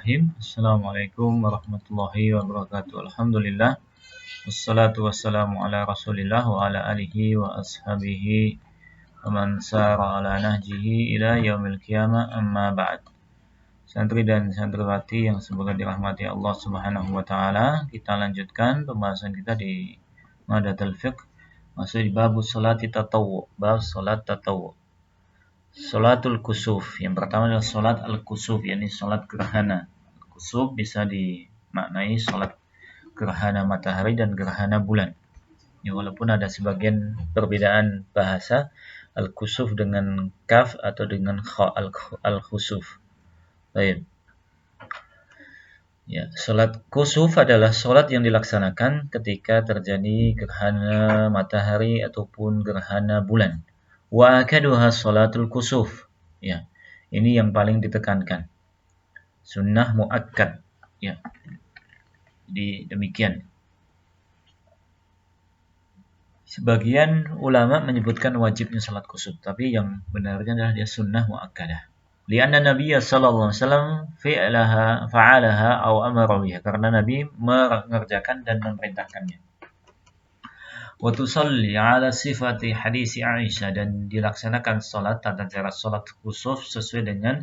Bismillahirrahmanirrahim. Assalamualaikum warahmatullahi wabarakatuh. Alhamdulillah. Wassalatu wassalamu ala rasulillah wa ala alihi wa ashabihi wa man sara ala nahjihi ila yaumil qiyamah amma ba'd. Santri dan santriwati yang semoga dirahmati Allah Subhanahu wa taala, kita lanjutkan pembahasan kita di Madatul Fiqh, masuk di bab salat tatawwu, bab salat tatawwu. Salatul kusuf. Yang pertama adalah salat al-kusuf, yakni salat gerhana. Kusuf bisa dimaknai salat gerhana matahari dan gerhana bulan. Ya, walaupun ada sebagian perbedaan bahasa, al-kusuf dengan kaf atau dengan kha, al-khusuf. Baik. Ya, salat kusuf adalah salat yang dilaksanakan ketika terjadi gerhana matahari ataupun gerhana bulan. Wa akaduha salatul kusuf. Ya, ini yang paling ditekankan. Sunnah muakkad. Ya. Jadi demikian. Sebagian ulama menyebutkan wajibnya salat kusuf, tapi yang benarnya adalah dia sunnah muakkadah. Lianna Nabiya sallallahu alaihi wasallam fa'alaha aw amara biha, karena Nabi mengerjakan dan memerintahkannya. Wa tusalli ala sifati hadisi Aisyah, dan dilaksanakan salat tata cara salat kusuf sesuai dengan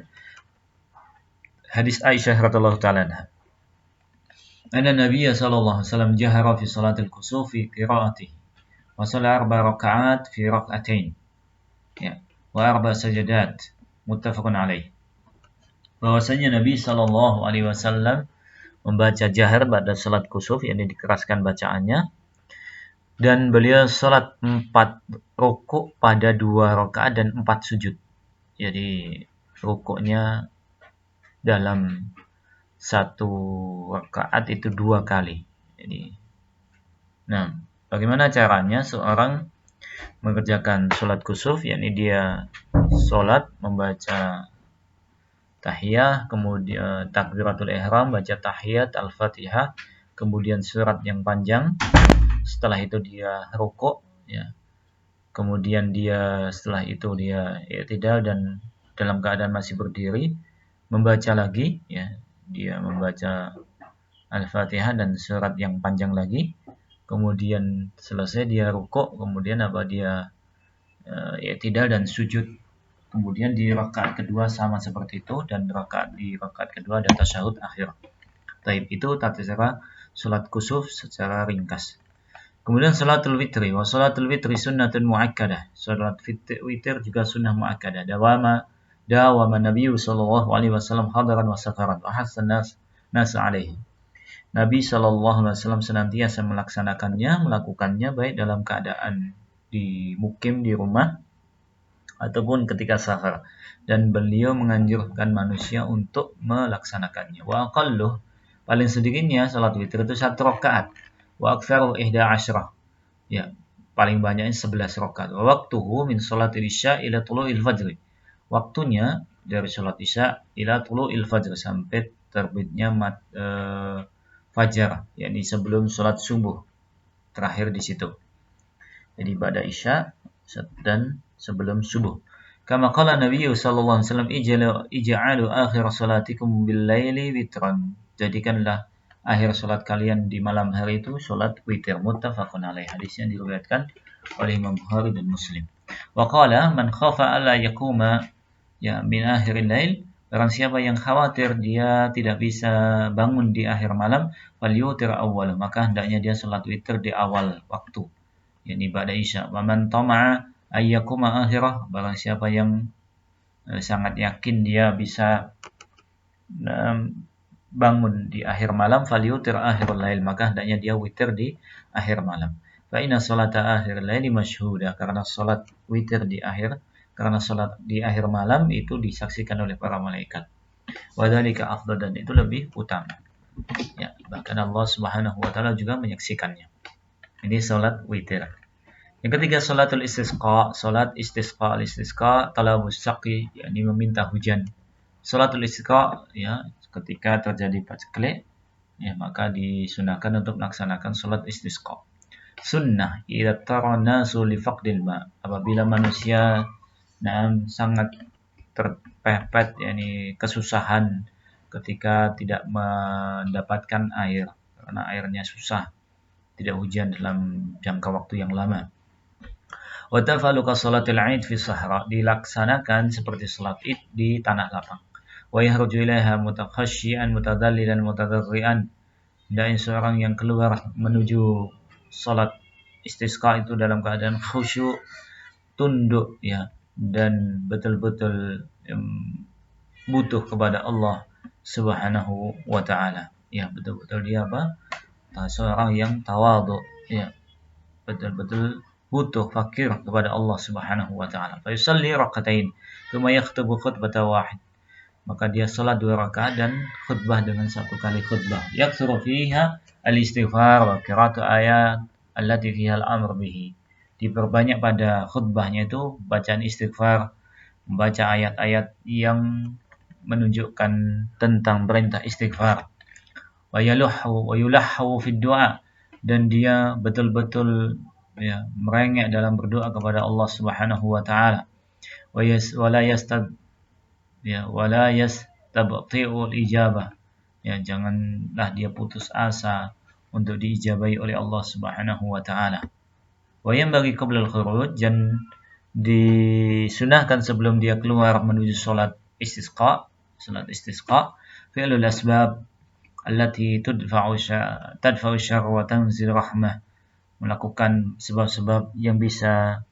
hadis Aisyah radhiyallahu taala anha. Anna Nabiya sallallahu alaihi wasallam jahara fi salatil kusuf fi qiraatihi wa shalla 4 raka'at fi rak'atain. Ya, wa 4 sajadat, muttafaqun alaih. Bahwasanya Nabi sallallahu alaihi wasallam membaca jahar pada salat kusuf, yakni dikeraskan bacaannya, dan beliau salat 4 rukuk pada 2 rakaat dan 4 sujud. Jadi rukuknya dalam 1 rakaat itu 2 kali. Jadi, nah, bagaimana caranya seorang mengerjakan salat kusuf, yakni dia salat membaca tahiyah, kemudian takbiratul ihram, baca tahiyat, al-fatihah, kemudian surat yang panjang. Setelah itu dia rukuk, ya. Kemudian dia setelah itu dia i'tidal dan dalam keadaan masih berdiri membaca lagi, ya. Dia membaca al-fatihah dan surat yang panjang lagi. Kemudian selesai dia rukuk, kemudian dia i'tidal dan sujud. Kemudian di rakaat kedua sama seperti itu, dan di rakaat kedua ada tasyahud akhir. Taib, itu tata cara salat kusuf secara ringkas. Kemudian salatul witri. Wa salatul witri sunnatun muakkadah. Salat witir juga sunnah muakkadah. Dawama Nabi sallallahu alaihi wasallam hadaran wa safaran wa hasan nas alaihi. Nabi sallallahu alaihi wasallam senantiasa melakukannya baik dalam keadaan di mukim di rumah ataupun ketika safar, dan beliau menganjurkan manusia untuk melaksanakannya. Wa aqalluh, paling sedikitnya salat witir itu 1 rakaat. Wa aktsaru 11. Ya, paling banyaknya 11 rakaat. Wa waqtuhu min sholatil isya ila tulu'il fajr. Waktunya dari salat isya ila tulu'il fajr, sampai terbitnya fajar, yakni sebelum salat subuh. Terakhir di situ. Jadi pada isya dan sebelum subuh. Kama qala Nabi sallallahu alaihi wasallam ij'alu akhir salatikum bil laili witran. Jadikanlah akhir salat kalian di malam hari itu salat witir, muttafaqun alaih. Hadisnya diriwayatkan oleh Imam Bukhari dan Muslim. Wa qala man khafa alla yaquma min akhiril lail, barang siapa yang khawatir dia tidak bisa bangun di akhir malam, falyutir awwal, maka hendaknya dia salat witir di awal waktu, yakni ba'da isya. Wa man tama'a ayyakuma akhirah, barang siapa yang sangat yakin dia bisa bangun di akhir malam, falyutir akhirul lail, maka hendaknya dia witir di akhir malam. Fa inna salata akhiril laili masyhuda, karena salat witir di akhir malam itu disaksikan oleh para malaikat. Wa dzalika afdal, dan itu lebih utama. Ya, bahkan Allah Subhanahu wa taala juga menyaksikannya. Ini salat witir. Yang ketiga, salatul istisqa. Salat istisqa, al-istisqa talabus saqi, yakni meminta hujan. Salatul istisqa, ya, ketika terjadi paceklik, ya, maka disunahkan untuk melaksanakan salat istisqa. Sunnah idza taranasu li faqdil ma, apabila manusia sangat terpepet, yakni kesusahan ketika tidak mendapatkan air karena airnya susah, tidak hujan dalam jangka waktu yang lama. Wa tafalu ka salatil Id fi sahra, dilaksanakan seperti salat Id di tanah lapang. Wa yahruju ilaiha mutakhashsyian mutadallilan mutadarrian, hendaknya seorang yang keluar menuju salat istisqa itu dalam keadaan khusyuk, tunduk ya, dan betul-betul butuh kepada Allah Subhanahu wa taala. Ya, betul-betul dia apa? Seorang yang tawadhu, ya, betul-betul butuh, fakir kepada Allah Subhanahu wa taala. Fa yusalli rak'atain, tsumma yakhutubu khutbatan wahid. Maka dia salat 2 rakaat dan khutbah dengan 1 kali khutbah. Yaktsuru fiha al-istighfar wa qira'atu ayat allati fiha al-amr bihi. Diperbanyak pada khutbahnya itu bacaan istighfar, membaca ayat-ayat yang menunjukkan tentang perintah istighfar. Wa yulahu fi du'a, dan dia betul-betul ya merengek dalam berdoa kepada Allah Subhanahu wa taala. Wala yastabti'ul ijabah. Ya, janganlah dia putus asa untuk diijabahi oleh Allah Subhanahu wa taala. Wa yanbaghi qabla al-khuruj, dan disunahkan sebelum dia keluar menuju salat istisqa, fi'lul asbab allati tadfa'u syarra wa tanzil rahmah, melakukan sebab-sebab yang bisa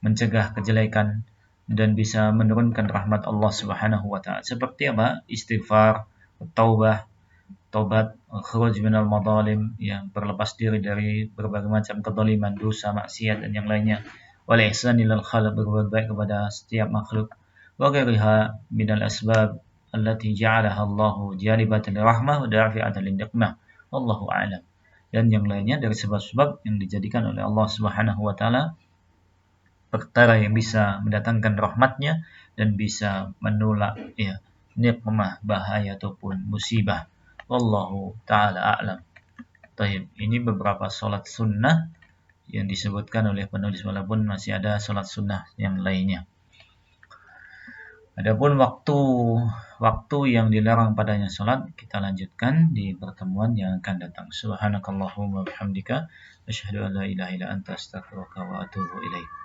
mencegah kejelekan dan bisa menurunkan rahmat Allah Subhanahu wa taala. Seperti apa? Istighfar, taubat, khuruj minal madzalim, yang berlepas diri dari berbagai macam kezaliman, dosa, maksiat dan yang lainnya. Wal ihsan ilal khalq, berbuat baik kepada setiap makhluk. Wa ghairiha minal asbab allati ja'alaha Allahu jalibatan lirahmah wa dafi'atan lin-niqmah. Wallahu a'lam. Dan yang lainnya dari sebab-sebab yang dijadikan oleh Allah Subhanahu wa taala perkara yang bisa mendatangkan rahmatnya dan bisa menolak ya nikmah, bahaya ataupun musibah. Wallahu ta'ala a'lam. Taib. Ini beberapa salat sunnah yang disebutkan oleh penulis, walaupun masih ada salat sunnah yang lainnya. Adapun waktu yang dilarang padanya salat, kita lanjutkan di pertemuan yang akan datang. Subhanakallahumma wa bihamdika asyhadu an la ilaha illa anta astaghfiruka wa atubu ilaik.